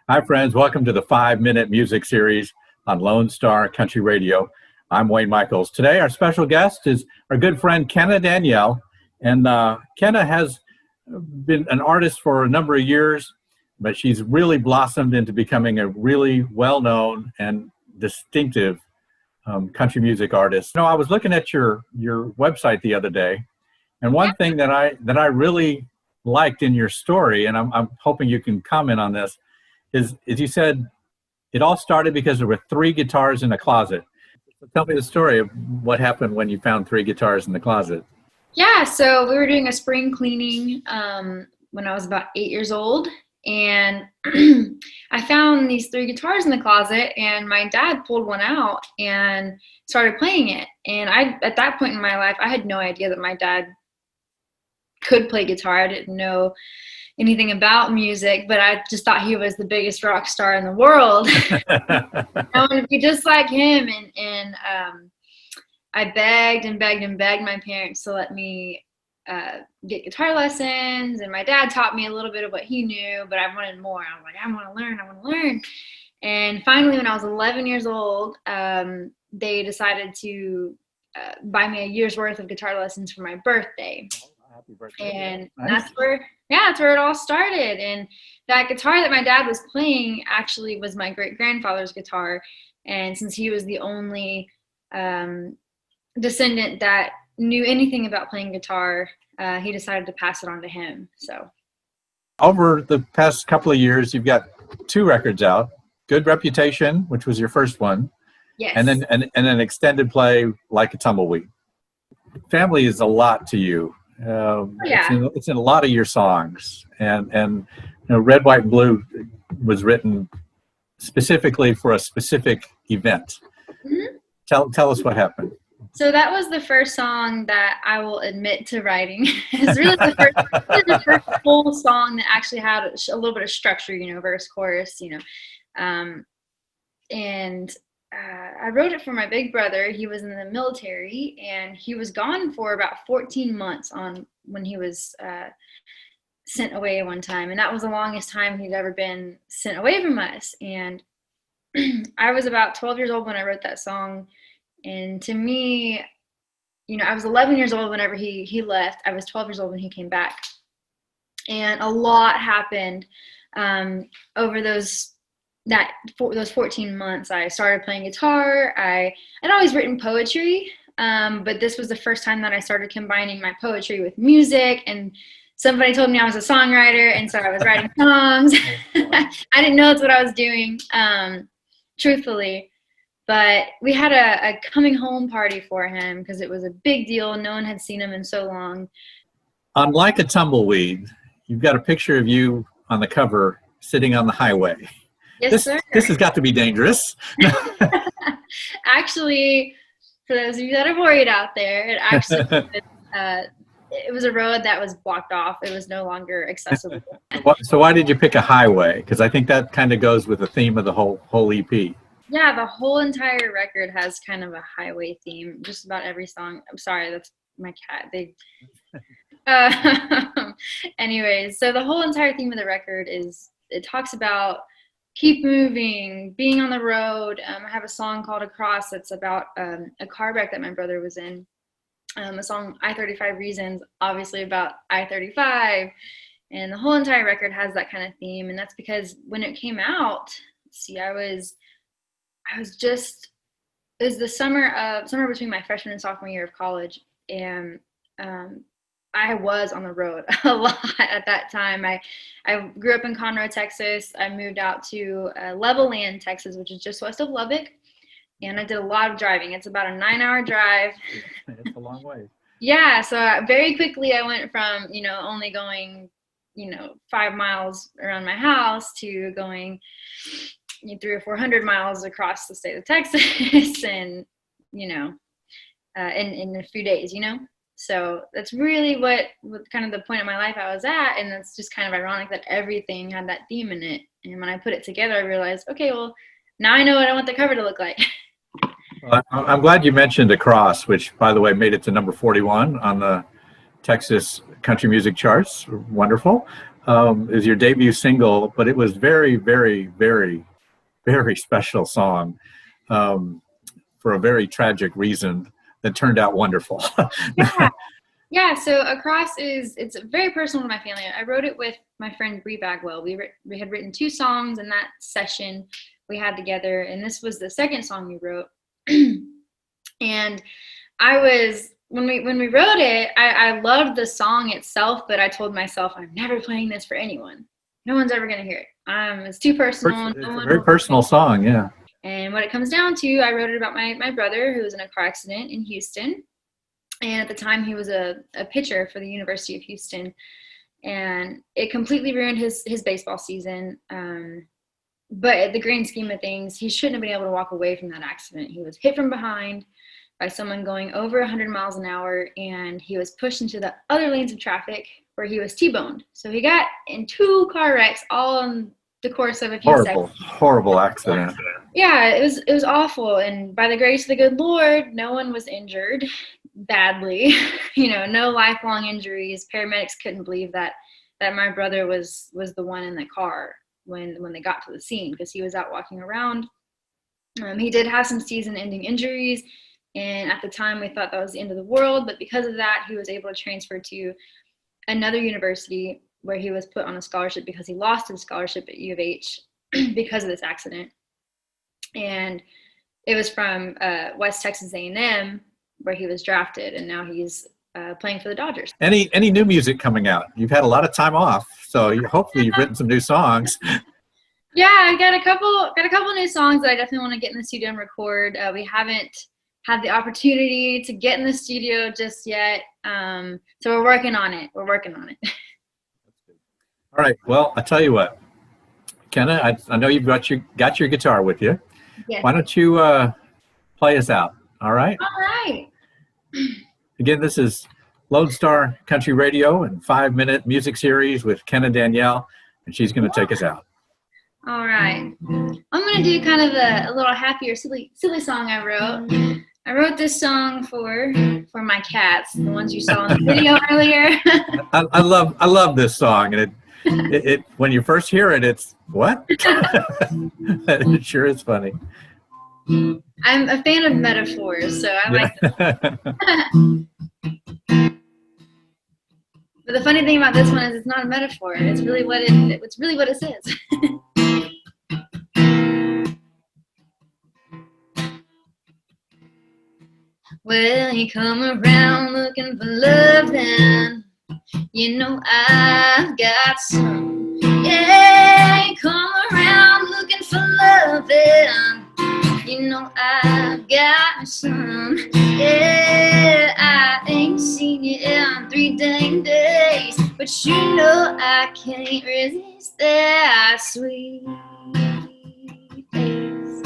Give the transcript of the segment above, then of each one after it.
Hi, friends. Welcome to the 5-Minute Music Series on Lone Star Country Radio. I'm Wayne Michaels. Today, our special guest is our good friend Kenna Danielle. And Kenna has been an artist for a number of years, but she's really blossomed into becoming a really well-known and distinctive country music artist. I was looking at your website the other day, and one thing that I really liked in your story, and I'm hoping you can comment on this, is you said it all started because there were 3 guitars in a closet. So tell me the story of what happened when you found 3 guitars in the closet. Yeah, so we were doing a spring cleaning when I was about 8 years old, and I found these 3 guitars in the closet, and my dad pulled one out and started playing it. And at that point in my life, I had no idea that my dad could play guitar. I didn't know anything about music, but I just thought he was the biggest rock star in the world. I wanted to be just like him, and I begged and begged and begged my parents to let me get guitar lessons, and my dad taught me a little bit of what he knew, but I wanted more. I was like, I want to learn. And finally, when I was 11 years old, they decided to buy me a year's worth of guitar lessons for my birthday. Happy birthday. And nice. that's where it all started. And that guitar that my dad was playing actually was my great-grandfather's guitar. And since he was the only descendant that knew anything about playing guitar, he decided to pass it on to him. So over the past couple of years, you've got 2 records out. Good Reputation, which was your first one. Yes. And then Extended Play, Like a Tumbleweed. Family is a lot to you. It's in a lot of your songs, and Red, White, and Blue was written specifically for a specific event. Mm-hmm. Tell us what happened. So that was the first song that I will admit to writing. It's really the first full song that actually had a little bit of structure, verse, chorus, and I wrote it for my big brother. He was in the military, and he was gone for about 14 months when he was sent away one time. And that was the longest time he'd ever been sent away from us. And I was about 12 years old when I wrote that song. And to me, I was 11 years old whenever he left. I was 12 years old when he came back. And a lot happened over those 14 months. I started playing guitar. I'd always written poetry, but this was the first time that I started combining my poetry with music, and somebody told me I was a songwriter, and so I was writing songs. I didn't know that's what I was doing, truthfully, but we had a coming home party for him because it was a big deal. No one had seen him in so long. On Like a Tumbleweed, you've got a picture of you on the cover sitting on the highway. Yes, sir. This has got to be dangerous. Actually, for those of you that are worried out there, it was a road that was blocked off. It was no longer accessible. So why did you pick a highway? Because I think that kind of goes with the theme of the whole EP. Yeah, the whole entire record has kind of a highway theme. Just about every song. I'm sorry, that's my cat. Anyways, so the whole entire theme of the record it talks about keep moving, being on the road. I have a song called Across that's about a car wreck that my brother was in. A song, I-35 Reasons, obviously about I-35. And the whole entire record has that kind of theme. And that's because when it came out, it was the summer between my freshman and sophomore year of college. And I was on the road a lot at that time. I grew up in Conroe, Texas. I moved out to Levelland, Texas, which is just west of Lubbock, and I did a lot of driving. It's about a 9-hour drive. It's a long way. Yeah, so very quickly I went from only going 5 miles around my house to going 300 or 400 miles across the state of Texas, and in a few days, So that's really what kind of the point of my life I was at, and that's just kind of ironic that everything had that theme in it. And when I put it together, I realized, okay, well, now I know what I want the cover to look like. Well, I'm glad you mentioned Across, which, by the way, made it to number 41 on the Texas country music charts. Wonderful. is your debut single, but it was very, very, very, very special song um, for a very tragic reason that turned out wonderful. Yeah. Yeah, so Across it's very personal to my family. I wrote it with my friend Bree Bagwell. We had written 2 songs in that session we had together, and this was the second song we wrote. And I was when we wrote it, I loved the song itself, but I told myself I'm never playing this for anyone. No one's ever gonna hear it. It's too personal. It's a very personal song, yeah. And what it comes down to, I wrote it about my brother who was in a car accident in Houston. And at the time, he was a pitcher for the University of Houston. And it completely ruined his baseball season. But at the grand scheme of things, he shouldn't have been able to walk away from that accident. He was hit from behind by someone going over 100 miles an hour, and he was pushed into the other lanes of traffic where he was T-boned. So he got in 2 car wrecks all in the course of a few seconds. Horrible accident. Yeah, it was awful. And by the grace of the good Lord, no one was injured badly. No lifelong injuries. Paramedics couldn't believe that my brother was the one in the car when they got to the scene, because he was out walking around. He did have some season-ending injuries, and at the time we thought that was the end of the world. But because of that, he was able to transfer to another university where he was put on a scholarship because he lost his scholarship at U of H because of this accident. And it was from West Texas A&M where he was drafted, and now he's playing for the Dodgers. Any new music coming out? You've had a lot of time off, so hopefully you've written some new songs. Yeah, I got a couple new songs that I definitely want to get in the studio and record. We haven't had the opportunity to get in the studio just yet, so we're working on it. All right. Well, I tell you what, Kenna, I know you've got your guitar with you. Yes. Why don't you play us out? All right. All right. Again, this is Lone Star Country Radio and 5-minute music series with Kenna Danielle, and she's going to take us out. All right. I'm going to do kind of a little happier, silly song I wrote. I wrote this song for my cats, the ones you saw in the video earlier. I love this song, and it when you first hear it, it's what? It sure is funny. I'm a fan of metaphors, so I like them. But the funny thing about this one is it's not a metaphor. It's really what it says. Well, you come around looking for loving. I've got some. Yeah, you come around looking for loving. I've got some. Yeah, I ain't seen you in 3 dang days, but I can't resist that sweet taste.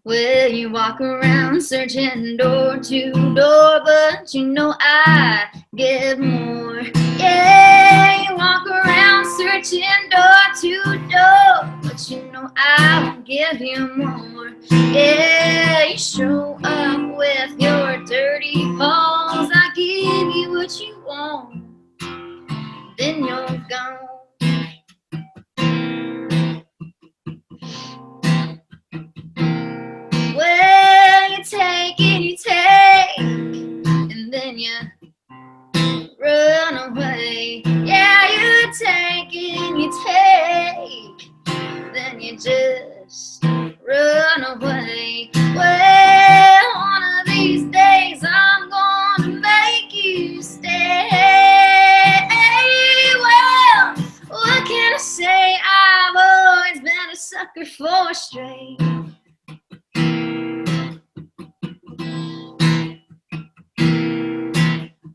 Well, you walk around searching door to door, but I get more. Yeah, you walk around searching door to door, but I will give you more. Yeah, you show up with your dirty paws. I give you what you want, then you're gone. Well, you take and you take, and then you run away. Yeah, you take and you take, then you just run away. Well, one of these days I'm gonna make you stay. Well, what can I say? I've always been a sucker for a stray.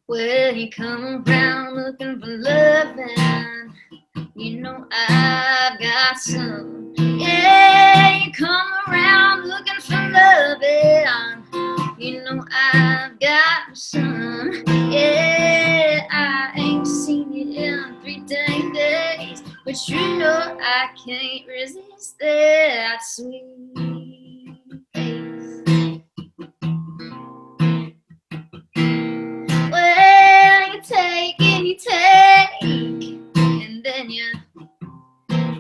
Well, you come around looking for loving. I've got some. Yeah, you come around looking for loving. I've got some. Yeah, I ain't seen you in 3 dang days, but I can't resist that sweet taste. Well, you take, and then you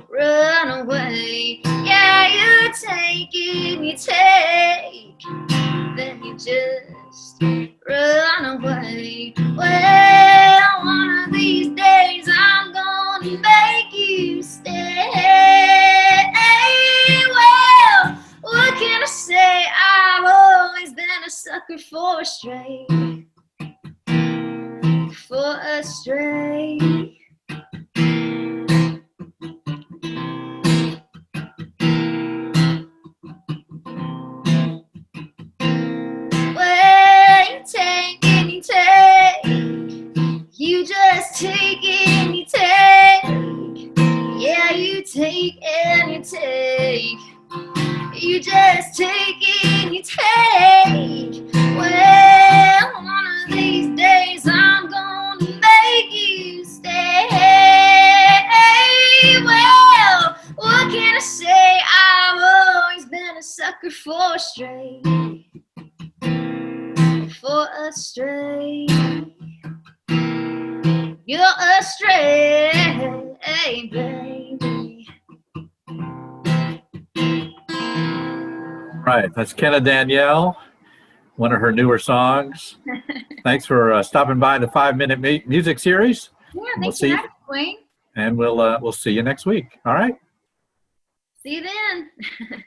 run away. Yeah, you take and you take, then you just run away. Well, one of these days I'm gonna make you stay. Well, what can I say? I've always been a sucker for a stray. For a stray. Well, you take and you take, you just take and you take. Yeah, you take and you take, you just take and you take. Well, one of these days I'm gonna make you stay. Well, what can I say? I've always been a sucker for a stray. For a stray. You're a stray, baby. Right, that's Kenna Danielle, one of her newer songs. Thanks for stopping by the 5-minute music series. Yeah, We'll thanks see for you. having me, Wayne. And we'll see you next week. All right. See you then.